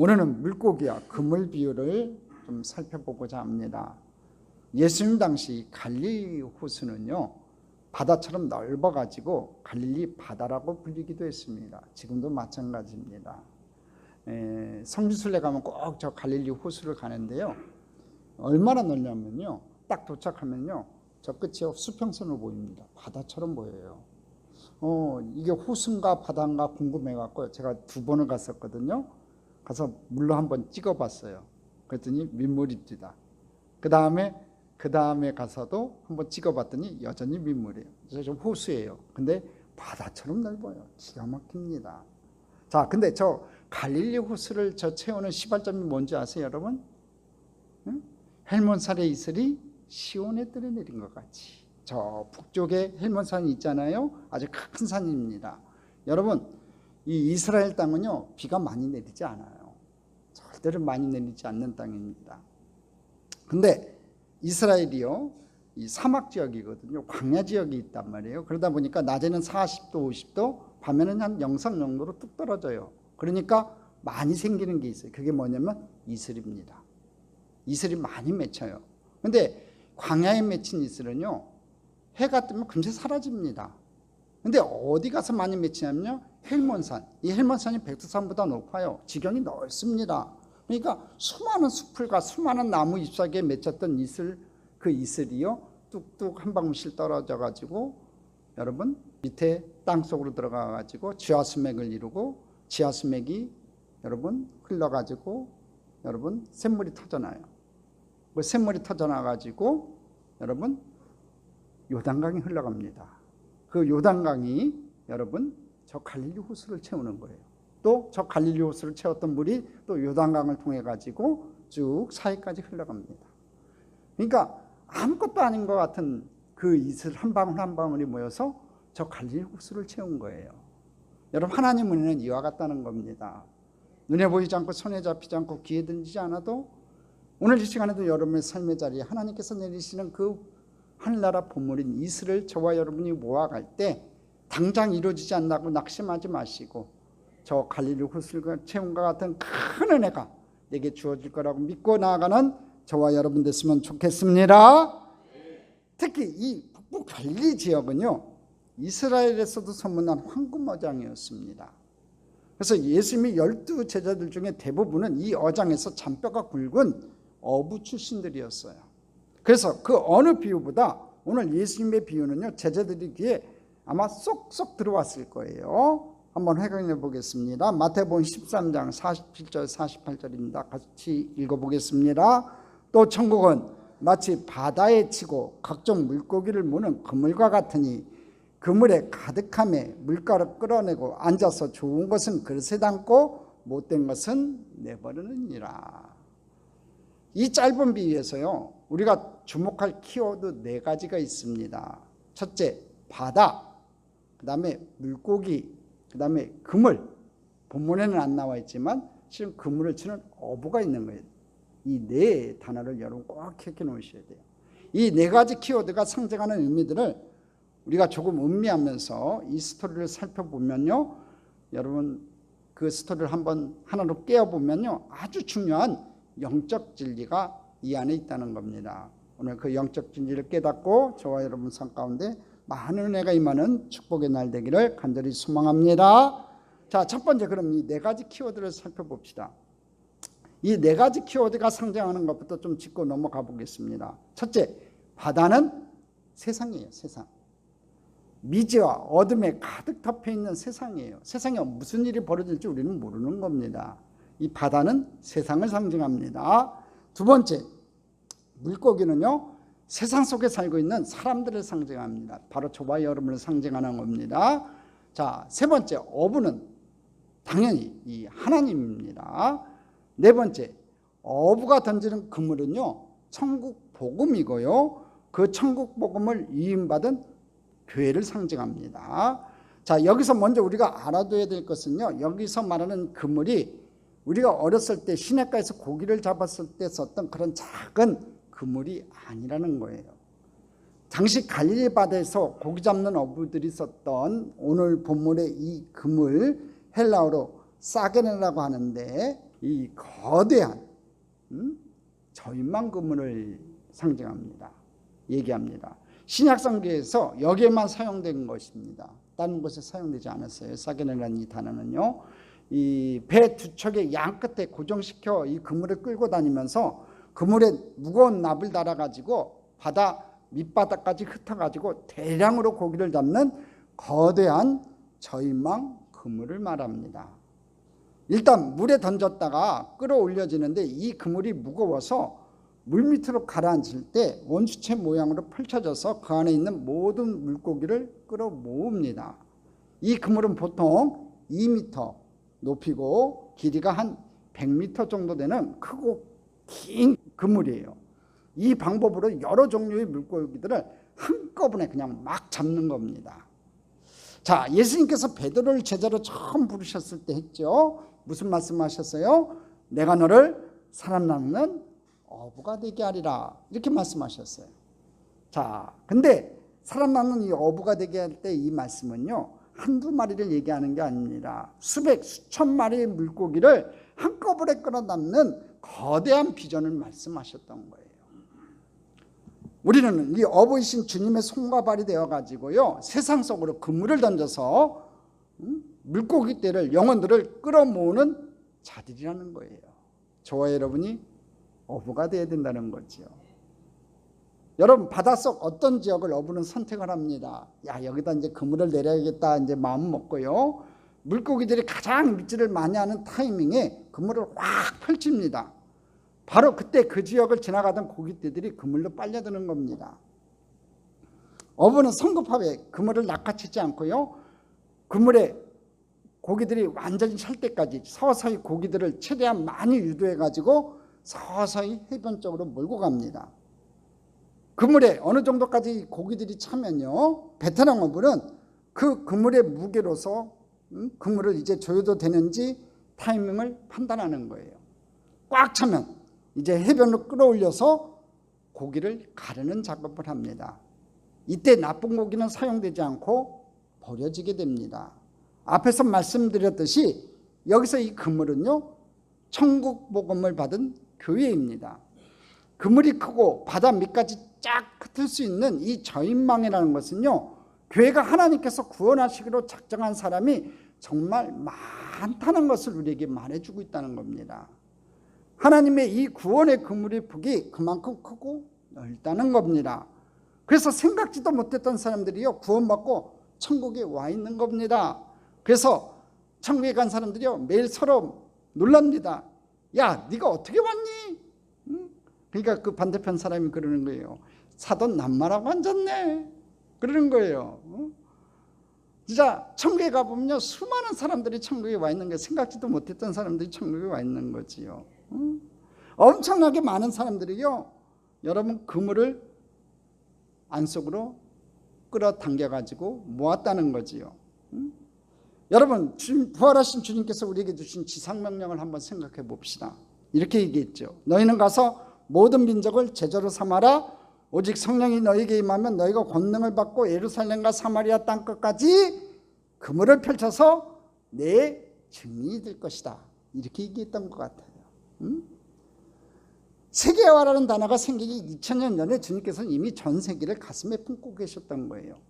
오늘은 물고기와 그물 비유를 좀 살펴보고자 합니다. 예수님 당시 갈릴리 호수는요, 바다처럼 넓어가지고 갈릴리 바다라고 불리기도 했습니다. 지금도 마찬가지입니다. 성지순례 가면 꼭 저 갈릴리 호수를 가는데요, 얼마나 넓냐면요, 딱 도착하면요, 저 끝이 수평선으로 보입니다. 바다처럼 보여요. 이게 호수인가 바다인가 궁금해갖고 제가 2번을 갔었거든요. 가서 물로 한번 찍어봤어요. 그랬더니 민물입니다. 그 다음에 가서도 한번 찍어봤더니 여전히 민물이에요. 저 호수예요. 근데 바다처럼 넓어요. 기가 막힙니다. 자, 근데 저 갈릴리 호수를 저 채우는 시발점이 뭔지 아세요, 여러분? 응? 헬몬산의 이슬이 시온에 떨어내린 것 같이. 저 북쪽에 헬몬산이 있잖아요. 아주 큰 산입니다. 여러분, 이 이스라엘 땅은요, 비가 많이 내리지 않아요. 절대로 많이 내리지 않는 땅입니다. 근데 이스라엘이요, 이 사막 지역이거든요. 광야 지역이 있단 말이에요. 그러다 보니까 낮에는 40도, 50도, 밤에는 한 영상 정도로 뚝 떨어져요. 그러니까 많이 생기는 게 있어요. 그게 뭐냐면 이슬입니다. 이슬이 많이 맺혀요. 근데 광야에 맺힌 이슬은요, 해가 뜨면 금세 사라집니다. 근데 어디 가서 많이 맺히냐면요, 헬몬산. 이 헬몬산이 백두산보다 높아요. 지경이 넓습니다. 그러니까 수많은 수풀과 수많은 나무 잎사귀에 맺혔던 이슬, 그 이슬이요, 뚝뚝 한 방울씩 떨어져 가지고 여러분 밑에 땅 속으로 들어가 가지고 지하수맥을 이루고, 지하수맥이 여러분 흘러 가지고 여러분 샘물이 터져나요. 그 샘물이 터져나 가지고 여러분 요단강이 흘러갑니다. 그 요단강이 여러분 저 갈릴리 호수를 채우는 거예요. 또 저 갈릴리 호수를 채웠던 물이 또 요단강을 통해 가지고 쭉 사해까지 흘러갑니다. 그러니까 아무것도 아닌 것 같은 그 이슬 한 방울 한 방울이 모여서 저 갈릴리 호수를 채운 거예요. 여러분, 하나님 은혜는 이와 같다는 겁니다. 눈에 보이지 않고 손에 잡히지 않고 귀에 들리지 않아도 오늘 이 시간에도 여러분의 삶의 자리에 하나님께서 내리시는 그 하늘나라 보물인 이슬을 저와 여러분이 모아갈 때 당장 이루어지지 않는다고 낙심하지 마시고 저 갈릴리 호수를 채운 것 같은 큰 은혜가 내게 주어질 거라고 믿고 나아가는 저와 여러분 됐으면 좋겠습니다. 특히 이 북부 갈릴리 지역은요, 이스라엘에서도 소문난 황금 어장이었습니다. 그래서 예수님이 12 제자들 중에 대부분은 이 어장에서 잔뼈가 굵은 어부 출신들이었어요. 그래서 그 어느 비유보다 오늘 예수님의 비유는요, 제자들이 귀에 아마 쏙쏙 들어왔을 거예요. 한번 확인해 보겠습니다. 마태복음 13장 47절 48절입니다. 같이 읽어보겠습니다. 또 천국은 마치 바다에 치고 각종 물고기를 무는 그물과 같으니 그물에 가득함에 물가를 끌어내고 앉아서 좋은 것은 그릇에 담고 못된 것은 내버리느니라. 이 짧은 비유에서요, 우리가 주목할 키워드 4가지가 있습니다. 첫째, 바다, 그 다음에 물고기, 그 다음에 그물. 본문에는 안 나와 있지만 실은 그물을 치는 어부가 있는 거예요. 이 4 단어를 여러분 꼭 기억해 놓으셔야 돼요. 이 4가지 키워드가 상징하는 의미들을 우리가 조금 음미하면서 이 스토리를 살펴보면요, 여러분 그 스토리를 한번 하나로 깨어보면요, 아주 중요한 영적 진리가 이 안에 있다는 겁니다. 오늘 그 영적 진리를 깨닫고 저와 여러분 삶 가운데 많은 은혜가 임하는 축복의 날 되기를 간절히 소망합니다. 자, 첫 번째, 그럼 이 4가지 키워드를 살펴봅시다. 이 4가지 키워드가 상징하는 것부터 좀 짚고 넘어가 보겠습니다. 첫째, 바다는 세상이에요. 세상. 미지와 어둠에 가득 덮여 있는 세상이에요. 세상에 무슨 일이 벌어질지 우리는 모르는 겁니다. 이 바다는 세상을 상징합니다. 두 번째, 물고기는요, 세상 속에 살고 있는 사람들을 상징합니다. 바로 저와 여러분을 상징하는 겁니다. 자, 세 번째, 어부는 당연히 이 하나님입니다. 네 번째, 어부가 던지는 그물은요, 천국 복음이고요, 그 천국 복음을 위임받은 교회를 상징합니다. 자, 여기서 먼저 우리가 알아둬야 될 것은요, 여기서 말하는 그물이 우리가 어렸을 때 시냇가에서 고기를 잡았을 때 썼던 그런 작은 그물이 아니라는 거예요. 당시 갈릴리 바다에서 고기 잡는 어부들이 썼던 오늘 본문의 이 그물, 헬라어로 사게네라고 하는데 이 거대한 저인망 그물을 상징합니다. 얘기합니다. 신약성경에서 여기에만 사용된 것입니다. 다른 곳에 사용되지 않았어요. 사게네라는 이 단어는요. 이 배 두 척의 양 끝에 고정시켜 이 그물을 끌고 다니면서 그물에 무거운 납을 달아가지고 바다 밑바닥까지 흩어가지고 대량으로 고기를 잡는 거대한 저인망 그물을 말합니다. 일단 물에 던졌다가 끌어올려지는데 이 그물이 무거워서 물밑으로 가라앉을 때 원수채 모양으로 펼쳐져서 그 안에 있는 모든 물고기를 끌어모읍니다. 이 그물은 보통 2m 높이고 길이가 한 100m 정도 되는 크고 긴 그물이에요. 이 방법으로 여러 종류의 물고기들을 한꺼번에 그냥 막 잡는 겁니다. 자, 예수님께서 베드로를 제자로 처음 부르셨을 때 했죠. 무슨 말씀하셨어요? 내가 너를 사람 낚는 어부가 되게 하리라, 이렇게 말씀하셨어요. 자, 근데 사람 낚는 이 어부가 되게 할 때 이 말씀은요, 한두 마리를 얘기하는 게 아닙니다. 수백 수천 마리의 물고기를 한꺼번에 끌어담는 거대한 비전을 말씀하셨던 거예요. 우리는 이 어부이신 주님의 손과 발이 되어가지고요, 세상 속으로 그물을 던져서 물고기 떼를, 영혼들을 끌어모으는 자들이라는 거예요. 저와 여러분이 어부가 되어야 된다는 거죠. 여러분, 바닷속 어떤 지역을 어부는 선택을 합니다. 야, 여기다 이제 그물을 내려야겠다 이제 마음 먹고요, 물고기들이 가장 밑질을 많이 하는 타이밍에 그물을 확 펼칩니다. 바로 그때 그 지역을 지나가던 고깃대들이 그물로 빨려드는 겁니다. 어부는 성급하게 그물을 낚아채지 않고요, 그물에 고기들이 완전히 찰 때까지 서서히 고기들을 최대한 많이 유도해가지고 서서히 해변 쪽으로 몰고 갑니다. 그물에 어느 정도까지 고기들이 차면요, 베테랑 어부는 그 그물의 무게로서 그물을 이제 조여도 되는지 타이밍을 판단하는 거예요. 꽉 차면 이제 해변으로 끌어올려서 고기를 가르는 작업을 합니다. 이때 나쁜 고기는 사용되지 않고 버려지게 됩니다. 앞에서 말씀드렸듯이 여기서 이 그물은요, 천국 복음을 받은 교회입니다. 그물이 크고 바다 밑까지 쫙 흩을 수 있는 이 저인망이라는 것은요, 교회가 하나님께서 구원하시기로 작정한 사람이 정말 많다는 것을 우리에게 말해주고 있다는 겁니다. 하나님의 이 구원의 그물의 폭이 그만큼 크고 넓다는 겁니다. 그래서 생각지도 못했던 사람들이요, 구원받고 천국에 와 있는 겁니다. 그래서 천국에 간 사람들이요, 매일 서로 놀랍니다. 야, 네가 어떻게 왔니? 그러니까 그 반대편 사람이 그러는 거예요. 사돈 남말하고 앉았네, 그러는 거예요. 진짜 천국에 가보면요, 수많은 사람들이 천국에 와 있는 게, 생각지도 못했던 사람들이 천국에 와 있는 거지요. 엄청나게 많은 사람들이요, 여러분 그물을 안속으로 끌어당겨가지고 모았다는 거지요. 여러분, 부활하신 주님께서 우리에게 주신 지상명령을 한번 생각해 봅시다. 이렇게 얘기했죠. 너희는 가서 모든 민족을 제자로 삼아라. 오직 성령이 너희에게 임하면 너희가 권능을 받고 예루살렘과 사마리아 땅끝까지 그물을 펼쳐서 내 증인이 될 것이다. 이렇게 얘기했던 것 같아요. 세계화라는 단어가 생기기 2000년 전에 주님께서는 이미 전 세계를 가슴에 품고 계셨던 거예요.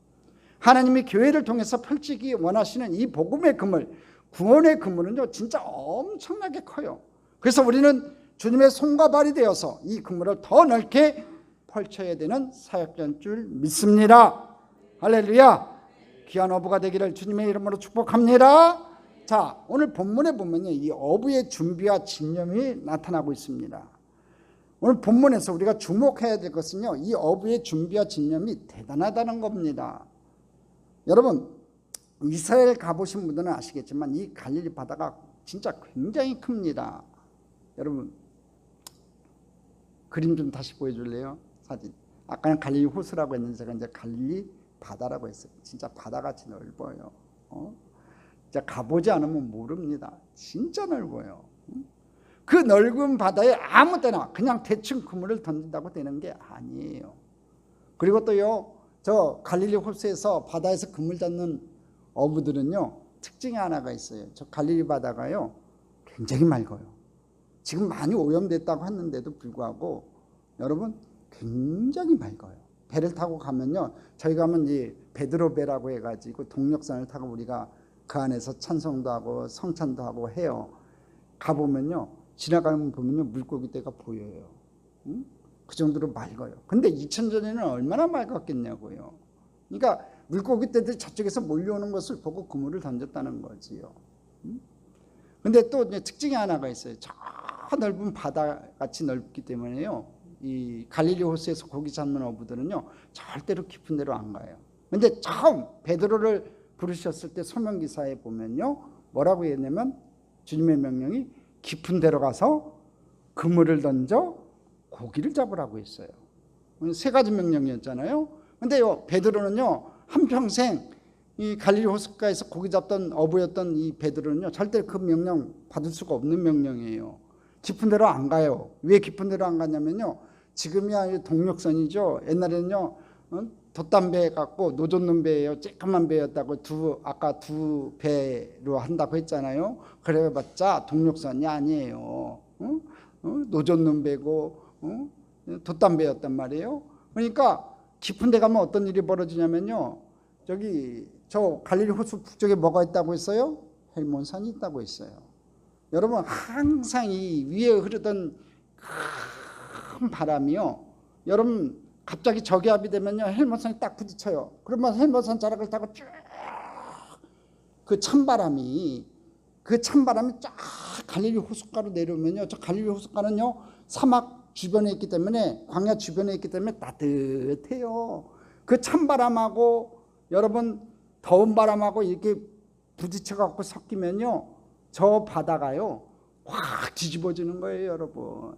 하나님이 교회를 통해서 펼치기 원하시는 이 복음의 그물, 구원의 그물은요, 진짜 엄청나게 커요. 그래서 우리는 주님의 손과 발이 되어서 이 그물을 더 넓게 펼쳐야 되는 사역자인 줄 믿습니다. 할렐루야. 귀한 어부가 되기를 주님의 이름으로 축복합니다. 자, 오늘 본문에 보면요, 이 어부의 준비와 집념이 나타나고 있습니다. 오늘 본문에서 우리가 주목해야 될 것은요, 이 어부의 준비와 집념이 대단하다는 겁니다. 여러분, 이스라엘 가보신 분들은 아시겠지만 이 갈릴리 바다가 진짜 굉장히 큽니다. 여러분, 그림 좀 다시 보여줄래요? 사진. 아까는 갈릴리 호수라고 했는데 제가 이제 갈릴리 바다라고 했어요. 진짜 바다같이 넓어요. 진짜 가보지 않으면 모릅니다. 진짜 넓어요. 그 넓은 바다에 아무 때나 그냥 대충 그물을 던진다고 되는 게 아니에요. 그리고 또요, 저 갈릴리 호수에서 바다에서 그물 잡는 어부들은요, 특징이 하나가 있어요. 저 갈릴리 바다가요, 굉장히 맑아요. 지금 많이 오염됐다고 했는데도 불구하고 여러분 굉장히 맑아요. 배를 타고 가면요, 저희 가면 이제 베드로배라고 해가지고 동력선을 타고 우리가 그 안에서 찬송도 하고 성찬도 하고 해요. 가보면요, 지나가면 보면요, 물고기떼가 보여요. 응? 그 정도로 맑아요. 근데 2000전에는 얼마나 맑았겠냐고요. 그러니까 물고기떼들이 저쪽에서 몰려오는 것을 보고 그물을 던졌다는 거지요. 응? 근데 또 특징이 하나가 있어요. 저 넓은 바다같이 넓기 때문에요, 이 갈릴리 호수에서 고기 잡는 어부들은요 절대로 깊은 데로 안 가요. 근데 처음 베드로를 부르셨을 때 소명기사에 보면요, 뭐라고 했냐면 주님의 명령이 깊은 데로 가서 그물을 던져 고기를 잡으라고 했어요. 세 가지 명령이었잖아요. 근데요, 베드로는요 한평생 이 갈릴리 호숫가에서 고기 잡던 어부였던 이 베드로는요 절대 그 명령 받을 수가 없는 명령이에요. 깊은 데로 안 가요. 왜 깊은 데로 안 가냐면요, 지금이야 동력선이죠. 옛날에는요 돛담배 갖고 노젓는 배예요. 쬐끄만 배였다고 아까 두 배로 한다고 했잖아요. 그래봤자 동력선이 아니에요. 노젓는 배고 돛담배였단 말이에요. 그러니까 깊은 데 가면 어떤 일이 벌어지냐면요, 저기 저 갈릴리 호수 북쪽에 뭐가 있다고 했어요? 헬몬산이 있다고 했어요. 여러분 항상 이 위에 흐르던 큰 바람이요, 여러분 갑자기 저기압이 되면요 헬몬산이 딱 부딪혀요. 그러면 헬몬산 자락을 타고 쭉 그 찬바람이 쫙 갈릴리 호숫가로 내려오면요, 저 갈릴리 호숫가는요 사막 주변에 있기 때문에, 광야 주변에 있기 때문에 따뜻해요. 그 찬바람하고 여러분 더운 바람하고 이렇게 부딪혀 갖고 섞이면요 저 바다가요 확 뒤집어지는 거예요, 여러분.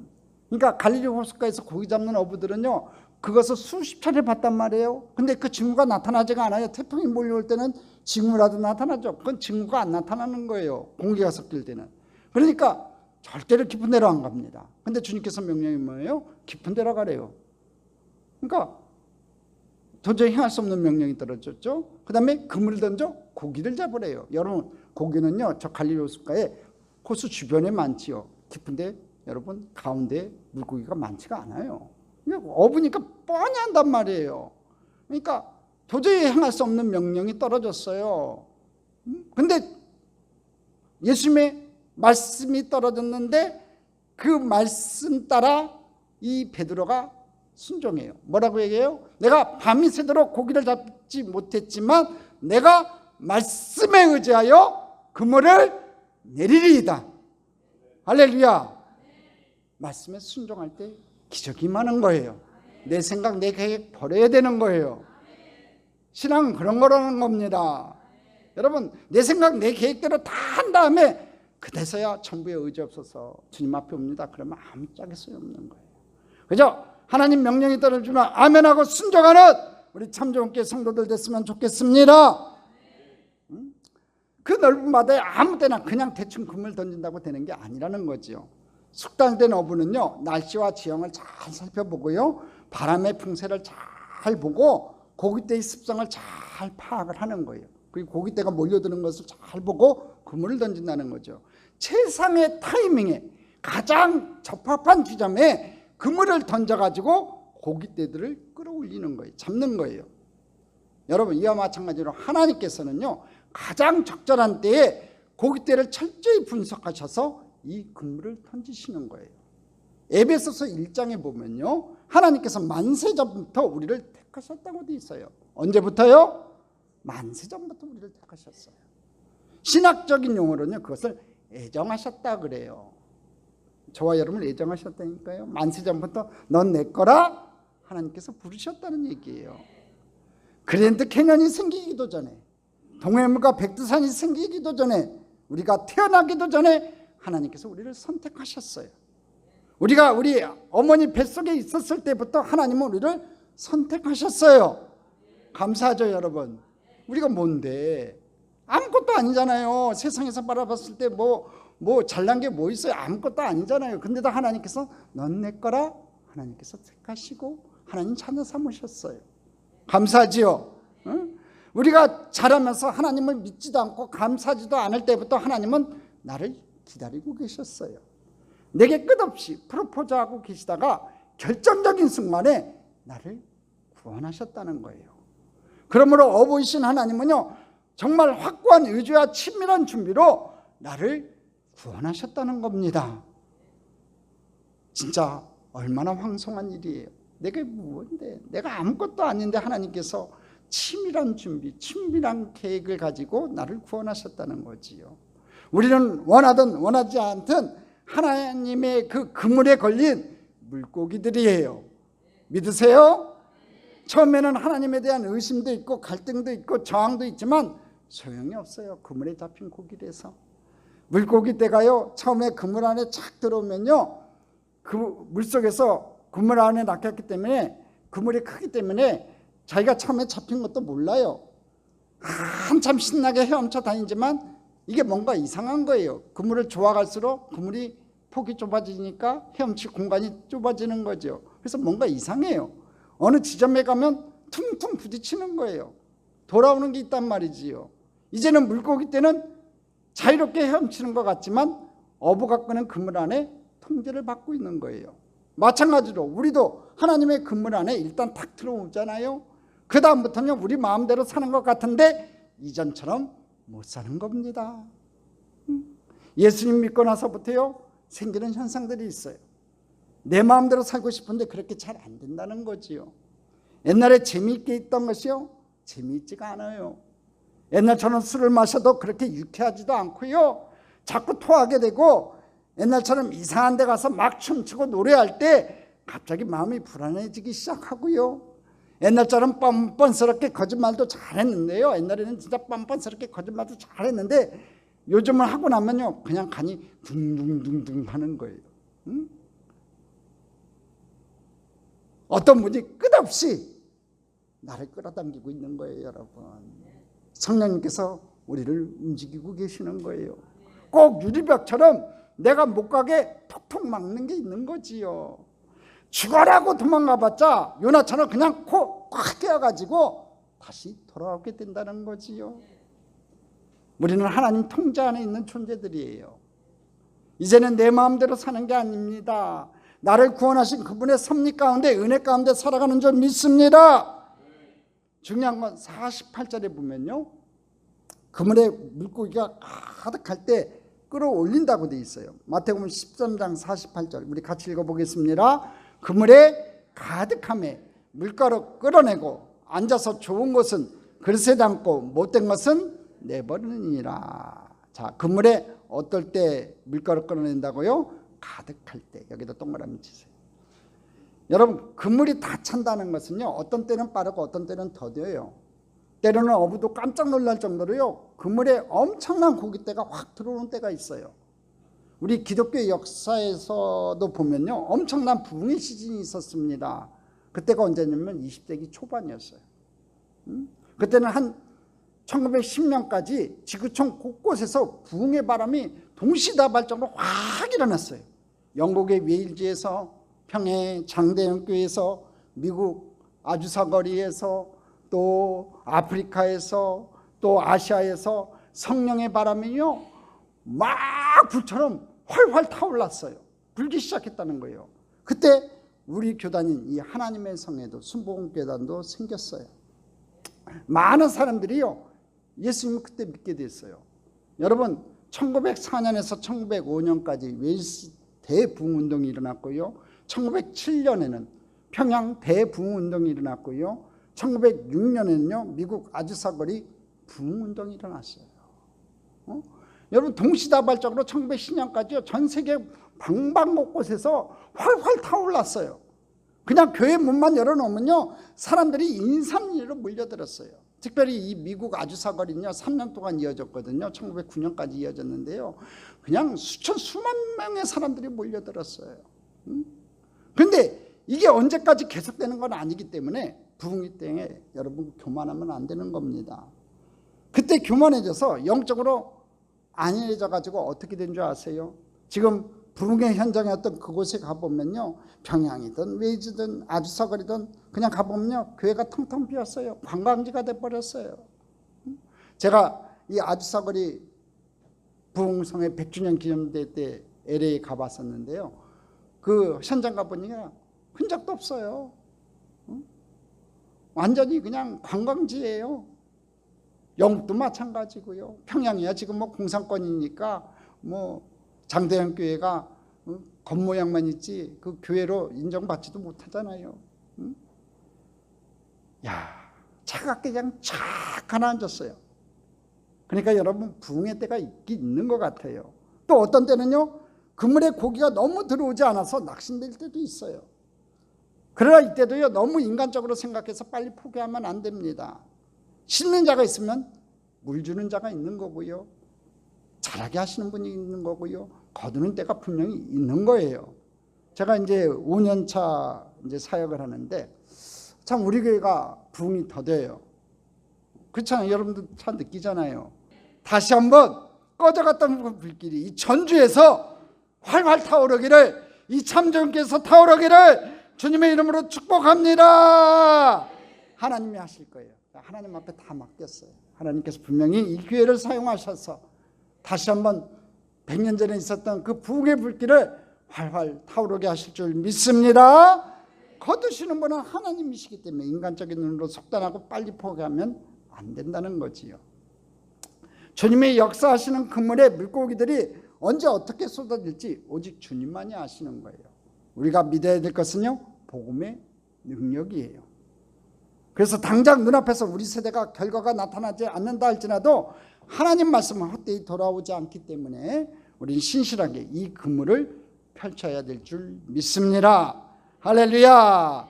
그러니까 갈릴리 호숫가에서 고기 잡는 어부들은요 그것을 수십 차례 봤단 말이에요. 근데 그 징후가 나타나지가 않아요. 태풍이 몰려올 때는 징후라도 나타나죠. 그건 징후가 안 나타나는 거예요, 공기가 섞일 때는. 그러니까 절대로 깊은 데로 안 갑니다. 근데 주님께서 명령이 뭐예요? 깊은 데로 가래요. 그러니까 도저히 행할 수 없는 명령이 떨어졌죠. 그 다음에 그물을 던져 고기를 잡으래요. 여러분 고기는요 저 갈릴리 호숫가에 호수 주변에 많지요. 깊은데 여러분 가운데 물고기가 많지가 않아요. 그러니까 어부니까 뻔히 한단 말이에요. 그러니까 도저히 행할 수 없는 명령이 떨어졌어요. 근데 예수님의 말씀이 떨어졌는데 그 말씀 따라 이 베드로가 순종해요. 뭐라고 얘기해요? 내가 밤이 새도록 고기를 잡지 못했지만 내가 말씀에 의지하여 그물을 내리리이다. 할렐루야. 말씀에 순종할 때 기적이 많은 거예요. 내 생각 내 계획 버려야 되는 거예요. 신앙은 그런 거라는 겁니다. 여러분 내 생각 내 계획대로 다 한 다음에 그래서야 전부에 의지 없어서 주님 앞에 옵니다. 그러면 아무 짝에 소용없는 거예요. 그죠? 하나님 명령이 떨어지면 아멘하고 순종하는 우리 참좋은께 성도들 됐으면 좋겠습니다. 그 넓은 바다에 아무 때나 그냥 대충 그물 던진다고 되는 게 아니라는 거죠. 숙달된 어부는요 날씨와 지형을 잘 살펴보고요, 바람의 풍세를 잘 보고 고깃대의 습성을 잘 파악을 하는 거예요. 그리고 고깃대가 몰려드는 것을 잘 보고 그물을 던진다는 거죠. 최상의 타이밍에 가장 적합한 지점에 그물을 던져가지고 고깃대들을 끌어올리는 거예요. 잡는 거예요. 여러분 이와 마찬가지로 하나님께서는요 가장 적절한 때에 고깃대를 철저히 분석하셔서 이 그물을 던지시는 거예요. 에베소서 1장에 보면요 하나님께서 만세전부터 우리를 택하셨다고 되어 있어요. 언제부터요? 만세전부터 우리를 택하셨어요. 신학적인 용어로는요 그것을 애정하셨다 그래요. 저와 여러분을 애정하셨다니까요. 만세전부터 넌 내 거라 하나님께서 부르셨다는 얘기예요. 그랜드 캐년이 생기기도 전에, 동해물과 백두산이 생기기도 전에, 우리가 태어나기도 전에 하나님께서 우리를 선택하셨어요. 우리가 우리 어머니 뱃속에 있었을 때부터 하나님은 우리를 선택하셨어요. 감사하죠 여러분. 우리가 뭔데? 아무것도 아니잖아요. 세상에서 바라봤을 때 뭐 잘난 게 뭐 있어요? 아무것도 아니잖아요. 근데도 하나님께서 넌 내 거라 하나님께서 택하시고 하나님 찾아 삼으셨어요. 감사하지요. 응? 우리가 자라면서 하나님을 믿지도 않고 감사하지도 않을 때부터 하나님은 나를 기다리고 계셨어요. 내게 끝없이 프로포즈하고 계시다가 결정적인 순간에 나를 구원하셨다는 거예요. 그러므로 어보이신 하나님은요, 정말 확고한 의지와 친밀한 준비로 나를 구원하셨다는 겁니다. 진짜 얼마나 황송한 일이에요. 내가 무엇인데, 내가 아무것도 아닌데 하나님께서 치밀한 준비, 친밀한 계획을 가지고 나를 구원하셨다는 거지요. 우리는 원하든 원하지 않든 하나님의 그 그물에 걸린 물고기들이에요. 믿으세요? 처음에는 하나님에 대한 의심도 있고 갈등도 있고 저항도 있지만 소용이 없어요. 그물에 잡힌 고기라서. 물고기 떼가요, 처음에 그물 안에 착 들어오면요, 그 물속에서 그물 안에 낚였기 때문에, 그물이 크기 때문에 자기가 처음에 잡힌 것도 몰라요. 한참 신나게 헤엄쳐 다니지만 이게 뭔가 이상한 거예요. 그물을 좋아갈수록 그물이 폭이 좁아지니까 헤엄칠 공간이 좁아지는 거죠. 그래서 뭔가 이상해요. 어느 지점에 가면 퉁퉁 부딪히는 거예요. 돌아오는 게 있단 말이지요. 이제는 물고기 때는 자유롭게 헤엄치는 것 같지만 어부가 끄는 그물 안에 통제를 받고 있는 거예요. 마찬가지로 우리도 하나님의 그물 안에 일단 탁 들어오잖아요. 그 다음부터는 우리 마음대로 사는 것 같은데 이전처럼 못 사는 겁니다. 예수님 믿고 나서부터요, 생기는 현상들이 있어요. 내 마음대로 살고 싶은데 그렇게 잘 안 된다는 거지요. 옛날에 재미있게 있던 것이요, 재미있지가 않아요. 옛날처럼 술을 마셔도 그렇게 유쾌하지도 않고요, 자꾸 토하게 되고, 옛날처럼 이상한 데 가서 막 춤추고 노래할 때 갑자기 마음이 불안해지기 시작하고요, 옛날처럼 뻔뻔스럽게 거짓말도 잘했는데요, 옛날에는 진짜 뻔뻔스럽게 거짓말도 잘했는데 요즘은 하고 나면요, 그냥 간이 둥둥둥둥 하는 거예요. 어떤 분이 끝없이 나를 끌어당기고 있는 거예요, 여러분. 성령님께서 우리를 움직이고 계시는 거예요. 꼭 유리벽처럼 내가 못 가게 톡톡 막는 게 있는 거지요. 죽어라고 도망가봤자 요나처럼 그냥 코 꽉 깨어가지고 다시 돌아오게 된다는 거지요. 우리는 하나님 통제 안에 있는 존재들이에요. 이제는 내 마음대로 사는 게 아닙니다. 나를 구원하신 그분의 섭리 가운데, 은혜 가운데 살아가는 줄 믿습니다. 중요한 건 48절에 보면요, 그물에 물고기가 가득할 때 끌어올린다고 돼 있어요. 마태복음 13장 48절 우리 같이 읽어보겠습니다. 그물에 가득함에 물가로 끌어내고 앉아서 좋은 것은 그릇에 담고 못된 것은 내버리느니라. 자, 그물에 어떨 때 물가로 끌어낸다고요? 가득할 때. 여기다 동그라미 치세요. 여러분, 그물이 다 찬다는 것은요, 어떤 때는 빠르고 어떤 때는 더뎌요. 때로는 어부도 깜짝 놀랄 정도로요, 그물에 엄청난 고깃대가 확 들어오는 때가 있어요. 우리 기독교 역사에서도 보면요, 엄청난 부흥의 시즌이 있었습니다. 그때가 언제냐면 20세기 초반이었어요. 그때는 한 1910년까지 지구촌 곳곳에서 부흥의 바람이 동시다발적으로 확 일어났어요. 영국의 웨일즈에서, 평해 장대영교에서, 미국 아주사거리에서, 또 아프리카에서, 또 아시아에서 성령의 바람이요, 막 불처럼 활활 타올랐어요. 불기 시작했다는 거예요. 그때 우리 교단인 이 하나님의 성에도, 순복음교단도 생겼어요. 많은 사람들이요, 예수님을 그때 믿게 됐어요. 여러분, 1904년에서 1905년까지 웨일스 대부흥운동이 일어났고요, 1907년에는 평양 대부흥운동이 일어났고요, 1906년에는요 미국 아주사거리 부흥운동이 일어났어요. 여러분, 동시다발적으로 1910년까지요 전 세계 방방곳곳에서 활활 타올랐어요. 그냥 교회 문만 열어놓으면요 사람들이 인산인해로 몰려들었어요. 특별히 이 미국 아주사거리는요 3년 동안 이어졌거든요. 1909년까지 이어졌는데요, 그냥 수만 명의 사람들이 몰려들었어요. 그런데 이게 언제까지 계속되는 건 아니기 때문에 부흥이 때에 여러분 교만하면 안 되는 겁니다. 그때 교만해져서 영적으로 안일해져 가지고 어떻게 된 줄 아세요? 지금 부흥의 현장에 어떤 그곳에 가보면요, 평양이든 웨이즈든 아주사거리든 그냥 가보면요 교회가 텅텅 비었어요. 관광지가 돼버렸어요. 제가 이 아주사거리 부흥성회 100주년 기념대 때 LA 가봤었는데요. 그 현장 가보니까 흔적도 없어요. 완전히 그냥 관광지예요. 영국도 마찬가지고요. 평양이야 지금 뭐 공산권이니까 뭐 장대현 교회가 겉모양만 있지 그 교회로 인정받지도 못하잖아요. 야, 차갑게 그냥 쫙 가라앉았어요. 그러니까 여러분 부흥의 때가 있긴 있는 것 같아요. 또 어떤 때는요, 그물에 고기가 너무 들어오지 않아서 낙심될 때도 있어요. 그러나 이때도요, 너무 인간적으로 생각해서 빨리 포기하면 안 됩니다. 씻는 자가 있으면 물 주는 자가 있는 거고요, 잘하게 하시는 분이 있는 거고요, 거두는 때가 분명히 있는 거예요. 제가 이제 5년 차 이제 사역을 하는데 참 우리 교회가 부흥이 더뎌요. 그렇잖아요. 여러분도 잘 느끼잖아요. 다시 한번 꺼져갔던 불길이 이 전주에서 활활 타오르기를, 이 참전께서 타오르기를 주님의 이름으로 축복합니다. 하나님이 하실 거예요. 하나님 앞에 다 맡겼어요. 하나님께서 분명히 이 기회를 사용하셔서 다시 한번 100년 전에 있었던 그 부흥의 불길을 활활 타오르게 하실 줄 믿습니다. 거두시는 분은 하나님이시기 때문에 인간적인 눈으로 속단하고 빨리 포기하면 안 된다는 거지요. 주님의 역사하시는 그물에 물고기들이 언제 어떻게 쏟아질지 오직 주님만이 아시는 거예요. 우리가 믿어야 될 것은요, 복음의 능력이에요. 그래서 당장 눈앞에서 우리 세대가 결과가 나타나지 않는다 할지라도 하나님 말씀은 헛되이 돌아오지 않기 때문에 우리는 신실하게 이 그물을 펼쳐야 될 줄 믿습니다. 할렐루야.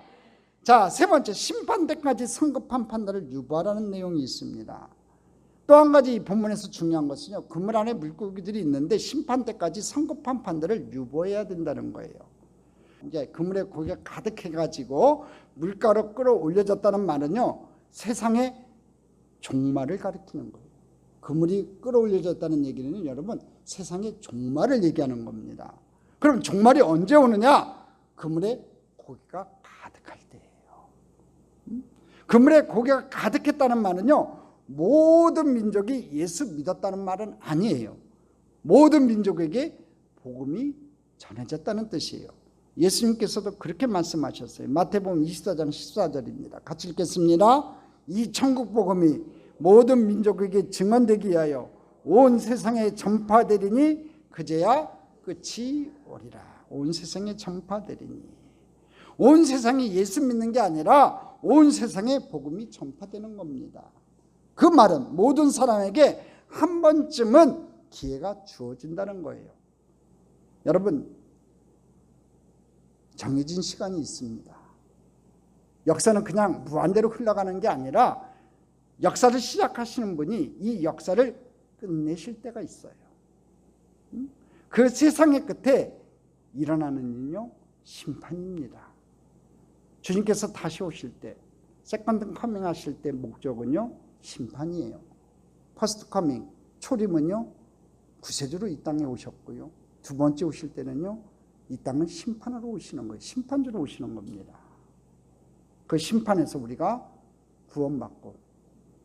자, 세 번째, 심판대까지 성급한 판단을 유보하라는 내용이 있습니다. 또 한 가지 이 본문에서 중요한 것은요, 그물 안에 물고기들이 있는데 심판대까지 성급한 판단을 유보해야 된다는 거예요. 이제 그물에 고기가 가득해가지고 물가로 끌어올려졌다는 말은요, 세상의 종말을 가리키는 거예요. 그물이 끌어올려졌다는 얘기는 여러분 세상의 종말을 얘기하는 겁니다. 그럼 종말이 언제 오느냐? 그물에 고기가 가득할 때예요. 그물에 고기가 가득했다는 말은요, 모든 민족이 예수 믿었다는 말은 아니에요. 모든 민족에게 복음이 전해졌다는 뜻이에요. 예수님께서도 그렇게 말씀하셨어요. 마태복음 24장 14절입니다. 같이 읽겠습니다. 이 천국 복음이 모든 민족에게 증언되기 위하여 온 세상에 전파되리니 그제야 끝이 오리라. 온 세상에 전파되리니, 온 세상이 예수 믿는 게 아니라 온 세상에 복음이 전파되는 겁니다. 그 말은 모든 사람에게 한 번쯤은 기회가 주어진다는 거예요. 여러분, 정해진 시간이 있습니다. 역사는 그냥 무한대로 흘러가는 게 아니라 역사를 시작하시는 분이 이 역사를 끝내실 때가 있어요. 그 세상의 끝에 일어나는 일은요, 심판입니다. 주님께서 다시 오실 때, 세컨드 커밍 하실 때 목적은요, 심판이에요. 퍼스트 커밍, 초림은요, 구세주로 이 땅에 오셨고요, 두 번째 오실 때는요, 이 땅은 심판으로 오시는 거예요. 심판주로 오시는 겁니다. 그 심판에서 우리가 구원받고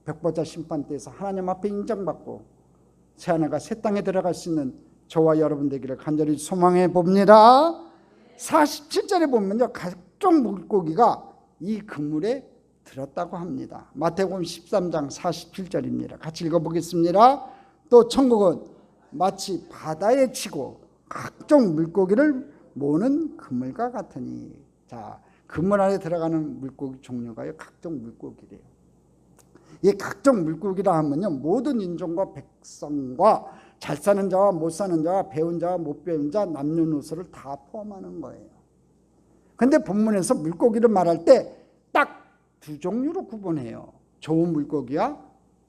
벽보자 심판대에서 하나님 앞에 인정받고 새하늘과 새 땅에 들어갈 수 있는 저와 여러분 되기를 간절히 소망해 봅니다. 47절에 보면요, 각종 물고기가 이 그물에 들었다고 합니다. 마태복음 13장 47절입니다. 같이 읽어보겠습니다. 또 천국은 마치 바다에 치고 각종 물고기를 모으는 그물과 같으니. 자, 그물 안에 들어가는 물고기 종류가요, 각종 물고기래요. 이 각종 물고기라 하면요, 모든 인종과 백성과 잘 사는 자와 못 사는 자와 배운 자와 못 배운 자, 남녀노소를 다 포함하는 거예요. 근데 본문에서 물고기를 말할 때 딱 두 종류로 구분해요. 좋은 물고기와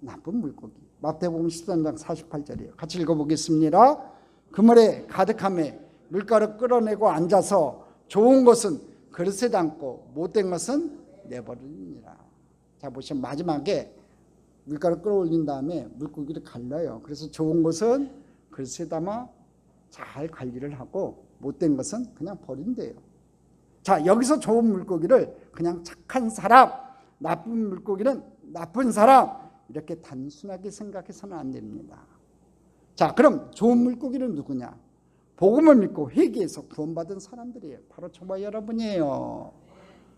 나쁜 물고기. 마태복음 13장 48절이에요. 같이 읽어보겠습니다. 그물에 가득함에 물가를 끌어내고 앉아서 좋은 것은 그릇에 담고 못된 것은 내버리니라. 자, 보시면 마지막에 물가를 끌어올린 다음에 물고기를 갈라요. 그래서 좋은 것은 그릇에 담아 잘 관리를 하고 못된 것은 그냥 버린대요. 자, 여기서 좋은 물고기를 그냥 착한 사람, 나쁜 물고기는 나쁜 사람, 이렇게 단순하게 생각해서는 안 됩니다. 자, 그럼 좋은 물고기는 누구냐? 복음을 믿고 회개해서 구원받은 사람들이에요. 바로 저와 여러분이에요.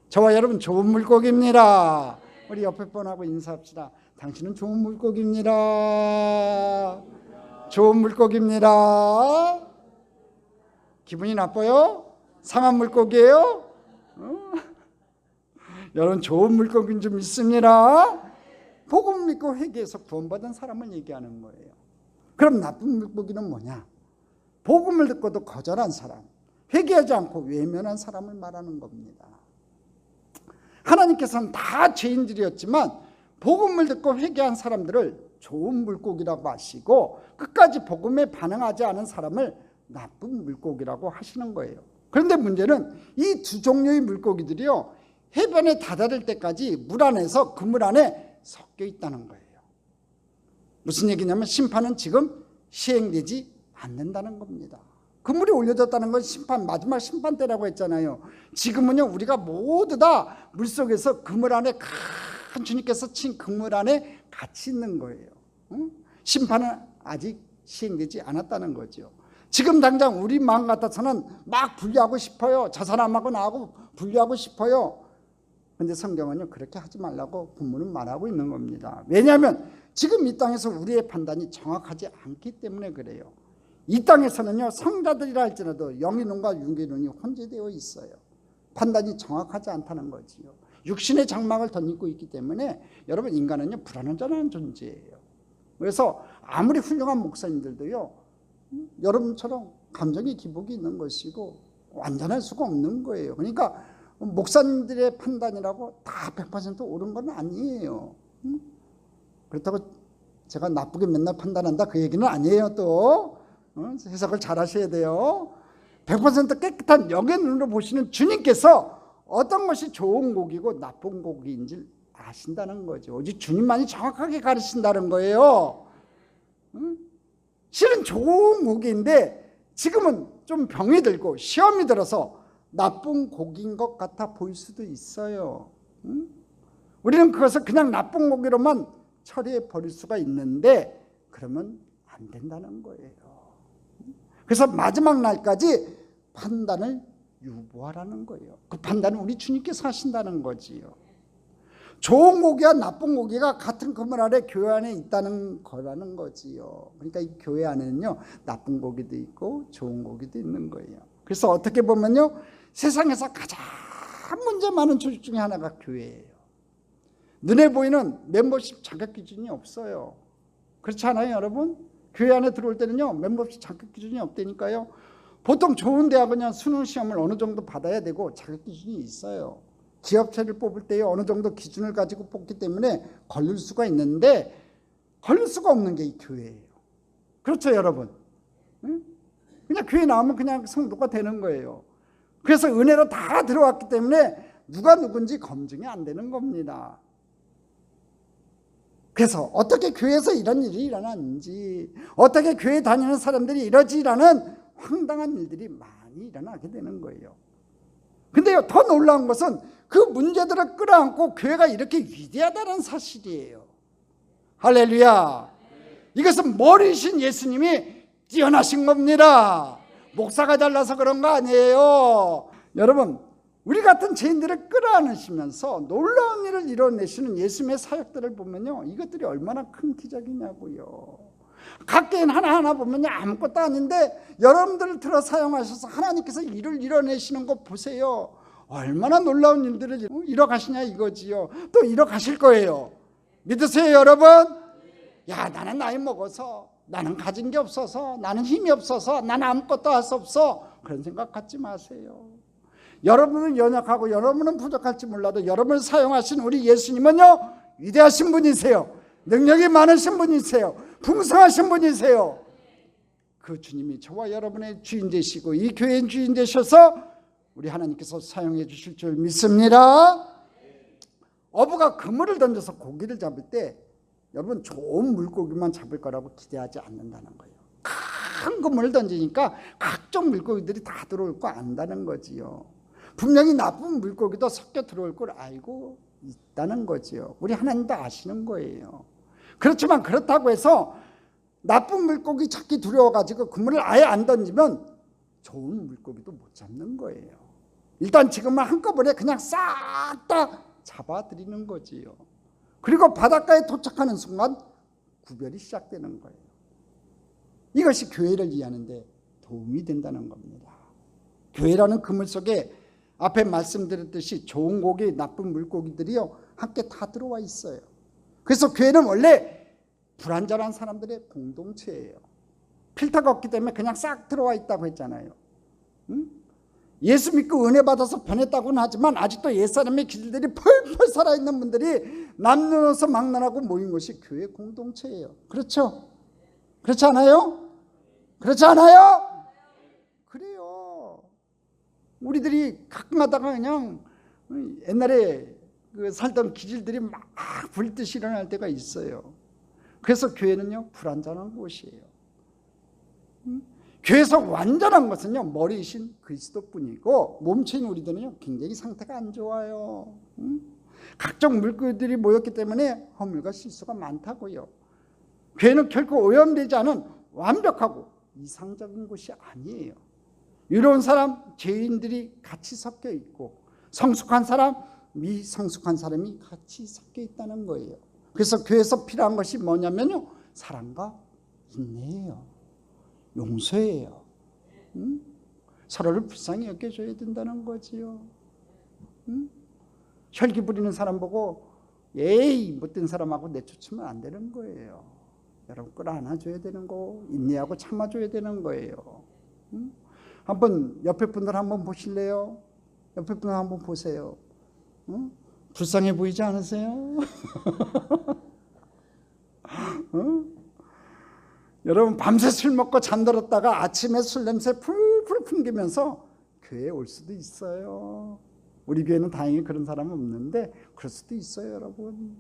저와 여러분 좋은 물고기입니다. 우리 옆에 분하고 인사합시다. 당신은 좋은 물고기입니다. 좋은 물고기입니다. 기분이 나빠요? 상한 물고기예요? 여러분 좋은 물고기인 줄 믿습니다. 복음 믿고 회개해서 구원받은 사람을 얘기하는 거예요. 그럼 나쁜 물고기는 뭐냐? 복음을 듣고도 거절한 사람, 회개하지 않고 외면한 사람을 말하는 겁니다. 하나님께서는 다 죄인들이었지만 복음을 듣고 회개한 사람들을 좋은 물고기라고 하시고 끝까지 복음에 반응하지 않은 사람을 나쁜 물고기라고 하시는 거예요. 그런데 문제는 이 두 종류의 물고기들이요, 해변에 다다를 때까지 물 안에서 그 물 안에 섞여 있다는 거예요. 무슨 얘기냐면 심판은 지금 시행되지 않는다는 겁니다. 그물이 올려졌다는 건 심판, 마지막 심판 때라고 했잖아요. 지금은요, 우리가 모두 다 물속에서 그물 안에, 큰 주님께서 친 그물 안에 같이 있는 거예요. 심판은 아직 시행되지 않았다는 거죠. 지금 당장 우리 마음 같아서는 막 분리하고 싶어요. 저 사람하고 나하고 분리하고 싶어요. 그런데 성경은요, 그렇게 하지 말라고 부모는 말하고 있는 겁니다. 왜냐하면 지금 이 땅에서 우리의 판단이 정확하지 않기 때문에 그래요. 이 땅에서는요, 성자들이라 할지라도 영의 눈과 육의 눈이 혼재되어 있어요. 판단이 정확하지 않다는 거지요. 육신의 장막을 덧입고 있기 때문에 여러분, 인간은요, 불완전한 존재예요. 그래서 아무리 훌륭한 목사님들도요, 여러분처럼 감정의 기복이 있는 것이고 완전할 수가 없는 거예요. 그러니까 목사님들의 판단이라고 다 100% 옳은 건 아니에요. 그렇다고 제가 나쁘게 맨날 판단한다 그 얘기는 아니에요. 또 해석을 잘 하셔야 돼요. 100% 깨끗한 영의 눈으로 보시는 주님께서 어떤 것이 좋은 고기고 나쁜 고기인지 아신다는 거죠. 오직 주님만이 정확하게 가르친다는 거예요. 실은 좋은 고기인데 지금은 좀 병이 들고 시험이 들어서 나쁜 고기인 것 같아 보일 수도 있어요. 우리는 그것을 그냥 나쁜 고기로만 처리해 버릴 수가 있는데 그러면 안 된다는 거예요. 그래서 마지막 날까지 판단을 유보하라는 거예요. 그 판단은 우리 주님께서 하신다는 거지요. 좋은 고기와 나쁜 고기가 같은 그물 아래 교회 안에 있다는 거라는 거지요. 그러니까 이 교회 안에는요, 나쁜 고기도 있고 좋은 고기도 있는 거예요. 그래서 어떻게 보면요, 세상에서 가장 문제 많은 조직 중에 하나가 교회예요. 눈에 보이는 멤버십 자격 기준이 없어요. 그렇지 않아요, 여러분? 교회 안에 들어올 때는요, 멤버십 자격 기준이 없다니까요. 보통 좋은 대학은요, 수능 시험을 어느 정도 받아야 되고 자격 기준이 있어요. 기업체를 뽑을 때에 어느 정도 기준을 가지고 뽑기 때문에 걸릴 수가 있는데 걸릴 수가 없는 게 이 교회예요. 그렇죠, 여러분? 그냥 교회 나오면 그냥 성도가 되는 거예요. 그래서 은혜로 다 들어왔기 때문에 누가 누군지 검증이 안 되는 겁니다. 그래서 어떻게 교회에서 이런 일이 일어났는지, 어떻게 교회 다니는 사람들이 이러지라는 황당한 일들이 많이 일어나게 되는 거예요. 근데요, 더 놀라운 것은 그 문제들을 끌어안고 교회가 이렇게 위대하다는 사실이에요. 할렐루야. 이것은 머리신 예수님이 뛰어나신 겁니다. 목사가 잘나서 그런 거 아니에요. 여러분, 우리 같은 죄인들을 끌어안으시면서 놀라운 일을 이뤄내시는 예수님의 사역들을 보면요, 이것들이 얼마나 큰 기적이냐고요. 각 개인 하나하나 보면요, 아무것도 아닌데 여러분들을 들어 사용하셔서 하나님께서 일을 이뤄내시는 거 보세요. 얼마나 놀라운 일들을 이뤄가시냐 이거지요. 또 이뤄가실 거예요. 믿으세요, 여러분? 야, 나는 나이 먹어서, 나는 가진 게 없어서, 나는 힘이 없어서, 나는 아무것도 할 수 없어, 그런 생각 갖지 마세요. 여러분은 연약하고 여러분은 부족할지 몰라도 여러분을 사용하신 우리 예수님은요, 위대하신 분이세요. 능력이 많으신 분이세요. 풍성하신 분이세요. 그 주님이 저와 여러분의 주인 되시고 이 교회의 주인 되셔서 우리 하나님께서 사용해 주실 줄 믿습니다. 어부가 그물을 던져서 고기를 잡을 때 여러분, 좋은 물고기만 잡을 거라고 기대하지 않는다는 거예요. 큰 그물을 던지니까 각종 물고기들이 다 들어올 거 안다는 거지요. 분명히 나쁜 물고기도 섞여 들어올 걸 알고 있다는 거지요. 우리 하나님도 아시는 거예요. 그렇지만 그렇다고 해서 나쁜 물고기 찾기 두려워가지고 그물을 아예 안 던지면 좋은 물고기도 못 잡는 거예요. 일단 지금은 한꺼번에 그냥 싹 다 잡아들이는 거지요. 그리고 바닷가에 도착하는 순간 구별이 시작되는 거예요. 이것이 교회를 이해하는데 도움이 된다는 겁니다. 교회라는 그물 속에 앞에 말씀드렸듯이 좋은 고기, 나쁜 물고기들이요 함께 다 들어와 있어요. 그래서 교회는 원래 불완전한 사람들의 공동체예요. 필터가 없기 때문에 그냥 싹 들어와 있다고 했잖아요. 응? 예수 믿고 은혜 받아서 변했다고는 하지만 아직도 옛사람의 길들이 펄펄 살아있는 분들이 남녀노소 막론하고 모인 것이 교회 공동체예요. 그렇죠? 그렇지 않아요? 그렇지 않아요? 그래요. 우리들이 가끔 하다가 그냥 옛날에 살던 기질들이 막 불듯이 일어날 때가 있어요. 그래서 교회는요 불완전한 곳이에요. 교회에서 완전한 것은요 머리이신 그리스도뿐이고 몸체인 우리들은요 굉장히 상태가 안 좋아요. 각종 물고기들이 모였기 때문에 허물과 실수가 많다고요. 교회는 결코 오염되지 않은 완벽하고 이상적인 곳이 아니에요. 유로운 사람, 죄인들이 같이 섞여 있고 성숙한 사람, 미성숙한 사람이 같이 섞여 있다는 거예요. 그래서 교회에서 필요한 것이 뭐냐면요 사랑과 인내예요. 용서예요. 서로를 불쌍히 여겨줘야 된다는 거지요. 혈기 부리는 사람 보고 에이 못된 사람하고 내쫓으면 안 되는 거예요. 여러분 끌어안아줘야 되는 거, 인내하고 참아줘야 되는 거예요. 한번 옆에 분들 한번 보실래요? 옆에 분들 한번 보세요. 불쌍해 보이지 않으세요? 여러분 밤새 술 먹고 잠들었다가 아침에 술 냄새 풀풀 풍기면서 교회에 올 수도 있어요. 우리 교회는 다행히 그런 사람은 없는데 그럴 수도 있어요, 여러분.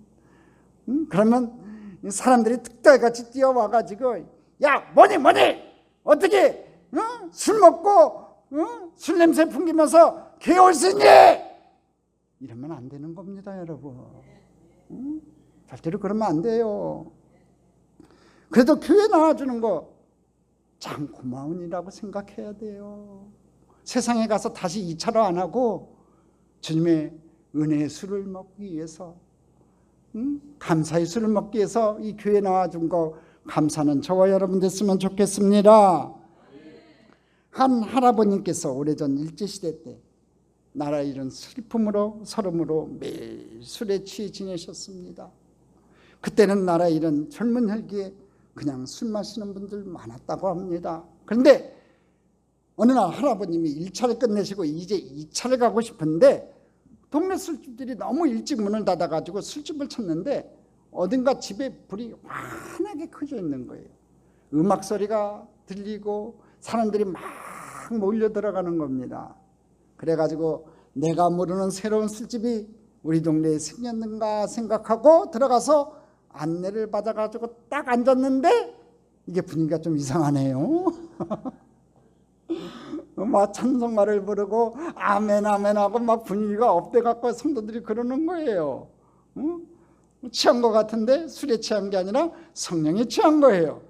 그러면 사람들이 특달같이 뛰어와가지고 야 뭐니 어떻게 술 먹고 술 냄새 풍기면서 교회 올 수 있니? 이러면 안 되는 겁니다, 여러분. 절대로 그러면 안 돼요. 그래도 교회 나와주는 거 참 고마운 일이라고 생각해야 돼요. 세상에 가서 다시 2차로 안 하고 주님의 은혜의 술을 먹기 위해서 감사의 술을 먹기 위해서 이 교회 나와준 거 감사는 저와 여러분 됐으면 좋겠습니다. 한 할아버님께서 오래전 일제시대 때 나라 잃은 슬픔으로 서름으로 매일 술에 취해 지내셨습니다. 그때는 나라 잃은 젊은 혈기에 그냥 술 마시는 분들 많았다고 합니다. 그런데 어느 날 할아버님이 1차를 끝내시고 이제 2차를 가고 싶은데 동네 술집들이 너무 일찍 문을 닫아가지고 술집을 찾는데 어딘가 집에 불이 환하게 켜져 있는 거예요. 음악 소리가 들리고 사람들이 막 몰려 들어가는 겁니다. 그래가지고 내가 모르는 새로운 술집이 우리 동네에 생겼는가 생각하고 들어가서 안내를 받아가지고 딱 앉았는데 이게 분위기가 좀 이상하네요. 막 찬송가를 부르고 아멘 하고 막 분위기가 업돼갖고 성도들이 그러는 거예요. 취한 것 같은데 술에 취한 게 아니라 성령에 취한 거예요.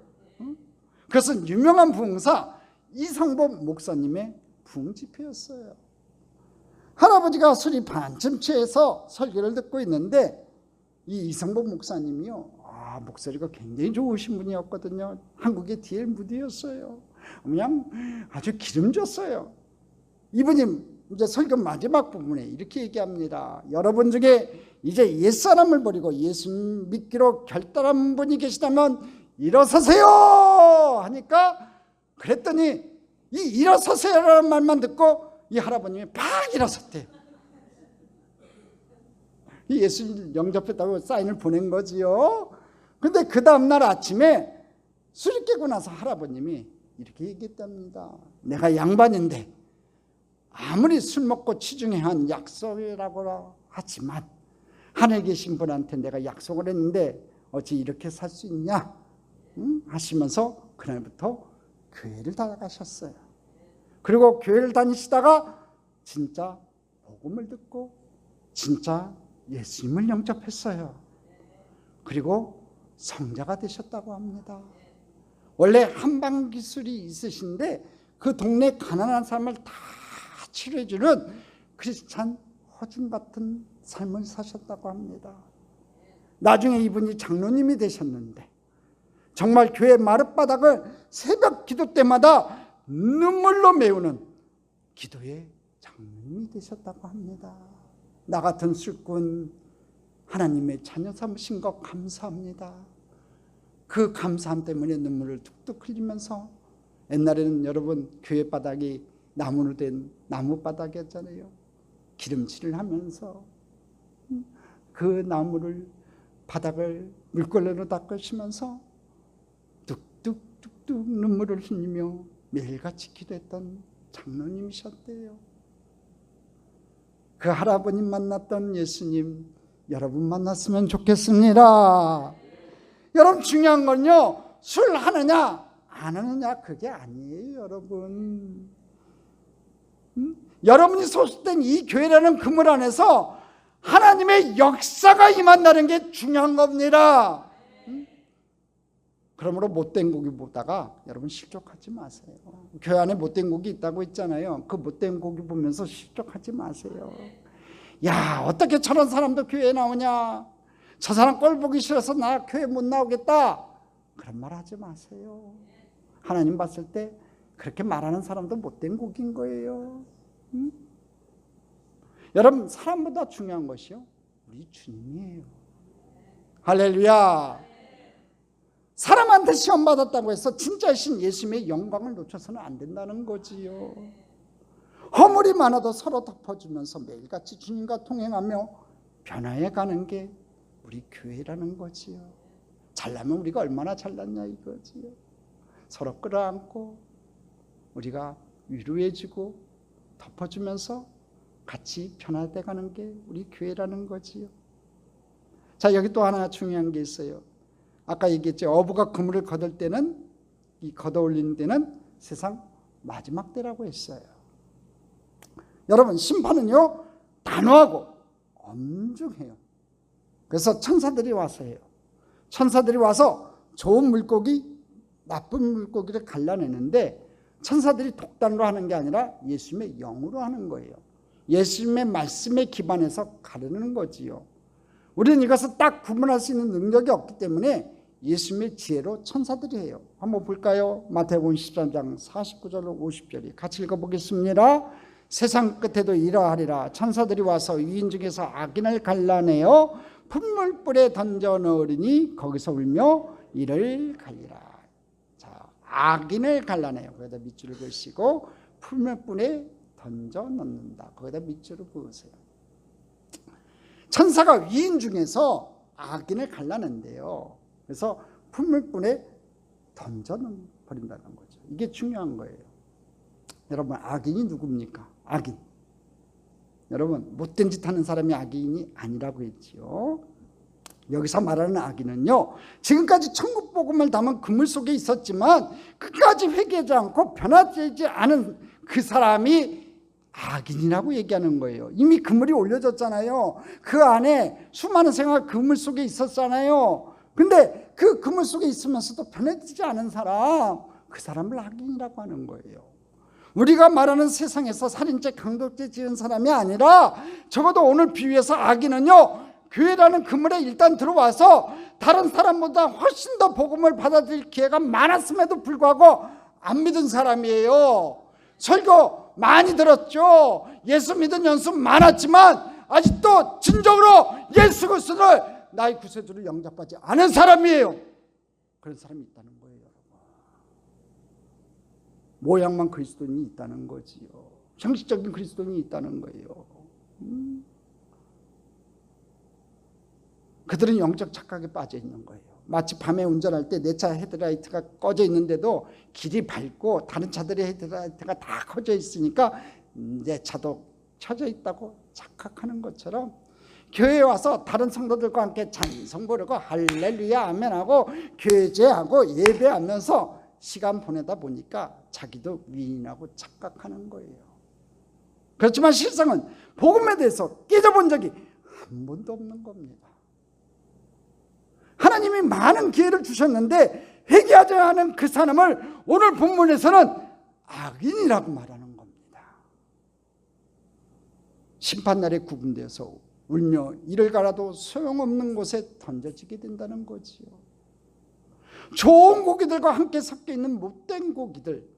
그것은 유명한 부흥사 이상범 목사님의 부흥 집회였어요. 할아버지가 술이 반쯤 취해서 설교를 듣고 있는데 이 이상범 목사님이요, 목소리가 굉장히 좋으신 분이었거든요. 한국의 D.L. 무디였어요. 그냥 아주 기름졌어요. 이분이 이제 설교 마지막 부분에 이렇게 얘기합니다. 여러분 중에 이제 옛사람을 버리고 예수 믿기로 결단한 분이 계시다면 일어서세요 하니까, 그랬더니 이 일어서세요라는 말만 듣고 이 할아버님이 팍 일어섰대요. 예수 영접했다고 사인을 보낸 거지요. 근데 그 다음날 아침에 술이 깨고 나서 할아버님이 이렇게 얘기했답니다. 내가 양반인데 아무리 술 먹고 취중에 한 약속이라고 하지만 하늘에 계신 분한테 내가 약속을 했는데 어찌 이렇게 살 수 있냐 하시면서 그날부터 교회를 다녀가셨어요. 그리고 교회를 다니시다가 진짜 복음을 듣고 진짜 예수님을 영접했어요. 그리고 성자가 되셨다고 합니다. 원래 한방 기술이 있으신데 그 동네 가난한 사람을 다 치료해주는 크리스찬 허준 같은 삶을 사셨다고 합니다. 나중에 이분이 장로님이 되셨는데 정말 교회 마룻바닥을 새벽 기도 때마다 눈물로 메우는 기도의 장로님이 되셨다고 합니다. 나 같은 술꾼 하나님의 자녀 삼으신 것 감사합니다. 그 감사함 때문에 눈물을 툭툭 흘리면서, 옛날에는 여러분 교회 바닥이 나무로 된 나무 바닥이었잖아요. 기름칠을 하면서 그 나무를 바닥을 물걸레로 닦으시면서 뚝뚝뚝뚝 눈물을 흘리며 매일같이 기도했던 장로님이셨대요. 그 할아버님 만났던 예수님 여러분 만났으면 좋겠습니다. 여러분 중요한 건요, 술 하느냐 안 하느냐 그게 아니에요. 여러분 여러분이 소속된 이 교회라는 그물 안에서 하나님의 역사가 임한다는 게 중요한 겁니다. 그러므로 못된 고기 보다가 여러분 실족하지 마세요. 교회 안에 못된 고기 있다고 했잖아요. 그 못된 고기 보면서 실족하지 마세요. 야, 어떻게 저런 사람도 교회에 나오냐, 저 사람 꼴 보기 싫어서 나 교회 못 나오겠다, 그런 말 하지 마세요. 하나님 봤을 때 그렇게 말하는 사람도 못된 고기인 거예요. 여러분 사람보다 중요한 것이요, 우리 주님이에요. 할렐루야. 사람한테 시험 받았다고 해서 진짜이신 예수님의 영광을 놓쳐서는 안 된다는 거지요. 허물이 많아도 서로 덮어주면서 매일같이 주님과 통행하며 변화해 가는 게 우리 교회라는 거지요. 잘나면 우리가 얼마나 잘났냐 이거지요. 서로 끌어안고 우리가 위로해주고 덮어주면서 같이 변화돼 가는 게 우리 교회라는 거지요. 자, 여기 또 하나 중요한 게 있어요. 아까 얘기했죠. 어부가 그물을 걷을 때는, 이 걷어 올리는 때는 세상 마지막 때라고 했어요. 여러분 심판은요 단호하고 엄중해요. 그래서 천사들이 와서 해요. 천사들이 와서 좋은 물고기, 나쁜 물고기를 갈라내는데, 천사들이 독단으로 하는 게 아니라 예수님의 영으로 하는 거예요. 예수님의 말씀에 기반해서 가르는 거지요. 우리는 이것을 딱 구분할 수 있는 능력이 없기 때문에 예수님의 지혜로 천사들이 해요. 한번 볼까요? 마태복음 13장 49절로 50절이 같이 읽어보겠습니다. 세상 끝에도 이러하리라. 천사들이 와서 위인 중에서 악인을 갈라내어 풀물불에 던져 넣으리니 거기서 울며 이를 갈리라. 자, 악인을 갈라내요. 거기다 밑줄을 그으시고 풀물불에 던져 넣는다. 거기다 밑줄을 그으세요. 천사가 위인 중에서 악인을 갈라낸대요. 그래서 풀물불에 던져 버린다는 거죠. 이게 중요한 거예요. 여러분 악인이 누굽니까? 악인. 여러분 못된 짓 하는 사람이 악인이 아니라고 했지요. 여기서 말하는 악인은요, 지금까지 천국 복음을 담은 그물 속에 있었지만 끝까지 회개하지 않고 변화되지 않은 그 사람이 악인이라고 얘기하는 거예요. 이미 그물이 올려졌잖아요. 그 안에 수많은 생활 그물 속에 있었잖아요. 근데 그 그물 속에 있으면서도 변해지지 않은 사람, 그 사람을 악인이라고 하는 거예요. 우리가 말하는 세상에서 살인죄, 강도죄 지은 사람이 아니라, 적어도 오늘 비유에서 악인은요, 교회라는 그물에 일단 들어와서 다른 사람보다 훨씬 더 복음을 받아들일 기회가 많았음에도 불구하고 안 믿은 사람이에요. 설교 많이 들었죠. 예수 믿은 연수 많았지만 아직도 진정으로 예수 그리스도를 나의 구세주를 영접하지 않은 사람이에요. 그런 사람이 있다는 거예요. 모양만 그리스도인이 있다는 거지요. 형식적인 그리스도인이 있다는 거예요. 그들은 영적 착각에 빠져 있는 거예요. 마치 밤에 운전할 때 내 차 헤드라이트가 꺼져 있는데도 길이 밝고 다른 차들의 헤드라이트가 다 꺼져 있으니까 내 차도 켜져 있다고 착각하는 것처럼, 교회에 와서 다른 성도들과 함께 찬송 부르고 할렐루야 아멘하고 교제하고 예배하면서 시간 보내다 보니까 자기도 위인하고 착각하는 거예요. 그렇지만 실상은 복음에 대해서 깨져본 적이 한 번도 없는 겁니다. 하나님이 많은 기회를 주셨는데 회개하지 않은 그 사람을 오늘 본문에서는 악인이라고 말하는 겁니다. 심판날에 구분되어서 울며 이를 갈아도 소용없는 곳에 던져지게 된다는 거지요. 좋은 고기들과 함께 섞여 있는 못된 고기들,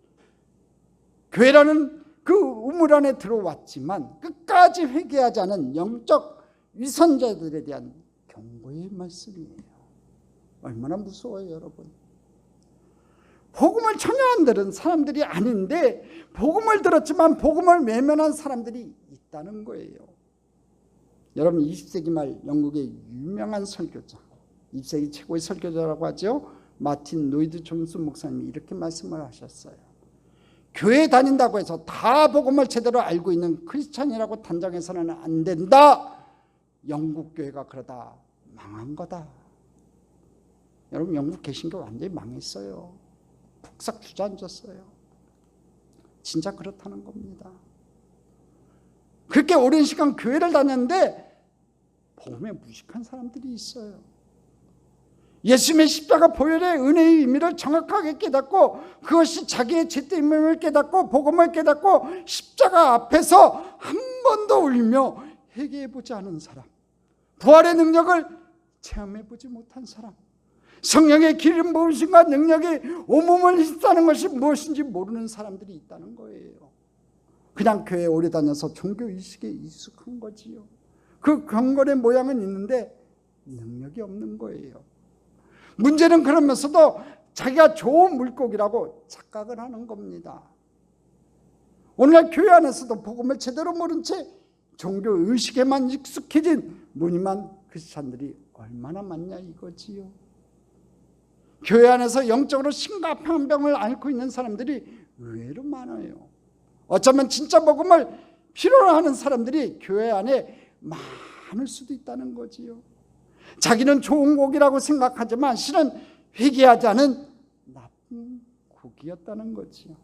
교회라는 그 우물 안에 들어왔지만 끝까지 회개하지 않은 영적 위선자들에 대한 경고의 말씀이에요. 얼마나 무서워요, 여러분. 복음을 전혀 안 들은 사람들이 아닌데 복음을 들었지만 복음을 외면한 사람들이 있다는 거예요. 여러분, 20세기 말 영국의 유명한 설교자, 20세기 최고의 설교자라고 하죠, 마틴 노이드 존슨 목사님이 이렇게 말씀을 하셨어요. 교회 다닌다고 해서 다 복음을 제대로 알고 있는 크리스찬이라고 단정해서는 안 된다. 영국 교회가 그러다 망한 거다. 여러분, 영국 개신교 완전히 망했어요. 푹싹 주저앉았어요. 진짜 그렇다는 겁니다. 그렇게 오랜 시간 교회를 다녔는데 복음에 무식한 사람들이 있어요. 예수님의 십자가 보혈의 은혜의 의미를 정확하게 깨닫고 그것이 자기의 죄됨을 깨닫고 복음을 깨닫고 십자가 앞에서 한 번도 울며 회개해보지 않은 사람, 부활의 능력을 체험해보지 못한 사람, 성령의 기름 부으심과 능력이 온몸을 휩싸는 것이 무엇인지 모르는 사람들이 있다는 거예요. 그냥 교회에 오래 다녀서 종교의식에 익숙한 거지요. 그 경건의 모양은 있는데 능력이 없는 거예요. 문제는 그러면서도 자기가 좋은 물고기라고 착각을 하는 겁니다. 오늘날 교회 안에서도 복음을 제대로 모른 채 종교의식에만 익숙해진 무늬만 크리스찬들이 얼마나 많냐 이거지요. 교회 안에서 영적으로 심각한 병을 앓고 있는 사람들이 의외로 많아요. 어쩌면 진짜 복음을 필요로 하는 사람들이 교회 안에 많을 수도 있다는 거지요. 자기는 좋은 고기라고 생각하지만 실은 회개하지 않은 나쁜 고기였다는 거지요.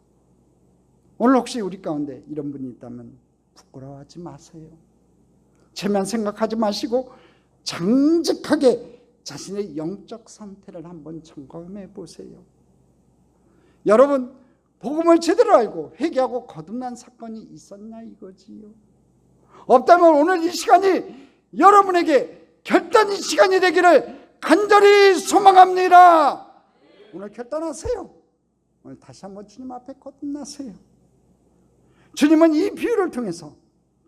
오늘 혹시 우리 가운데 이런 분이 있다면 부끄러워하지 마세요. 체면 생각하지 마시고 정직하게 자신의 영적 상태를 한번 점검해 보세요. 여러분, 복음을 제대로 알고 회개하고 거듭난 사건이 있었나 이거지요. 없다면 오늘 이 시간이 여러분에게 결단의 시간이 되기를 간절히 소망합니다. 오늘 결단하세요. 오늘 다시 한번 주님 앞에 거듭나세요. 주님은 이 비유를 통해서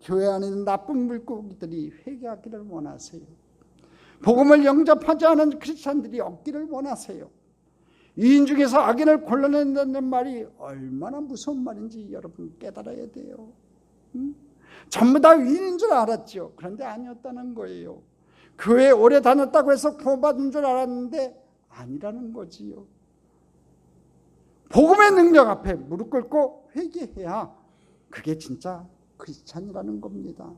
교회 안에 있는 나쁜 물고기들이 회개하기를 원하세요. 복음을 영접하지 않은 크리스찬들이 없기를 원하세요. 이인 중에서 악인을 골라낸다는 말이 얼마나 무서운 말인지 여러분 깨달아야 돼요. 전부 다 위인인 줄 알았죠. 그런데 아니었다는 거예요. 교회에 오래 다녔다고 해서 구원받은 줄 알았는데 아니라는 거지요. 복음의 능력 앞에 무릎 꿇고 회개해야 그게 진짜 크리스찬이라는 겁니다.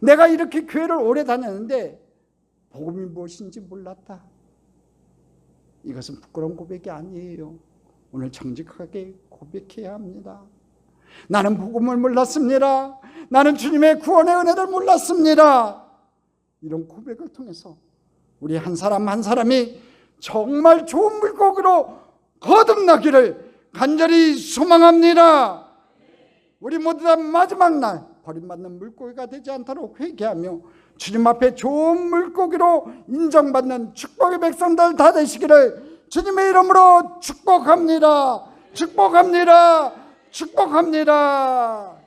내가 이렇게 교회를 오래 다녔는데 복음이 무엇인지 몰랐다. 이것은 부끄러운 고백이 아니에요. 오늘 정직하게 고백해야 합니다. 나는 복음을 몰랐습니다. 나는 주님의 구원의 은혜를 몰랐습니다. 이런 고백을 통해서 우리 한 사람 한 사람이 정말 좋은 물고기로 거듭나기를 간절히 소망합니다. 우리 모두 다 마지막 날 버림받는 물고기가 되지 않도록 회개하며 주님 앞에 좋은 물고기로 인정받는 축복의 백성들 다 되시기를 주님의 이름으로 축복합니다. 축복합니다. 축복합니다.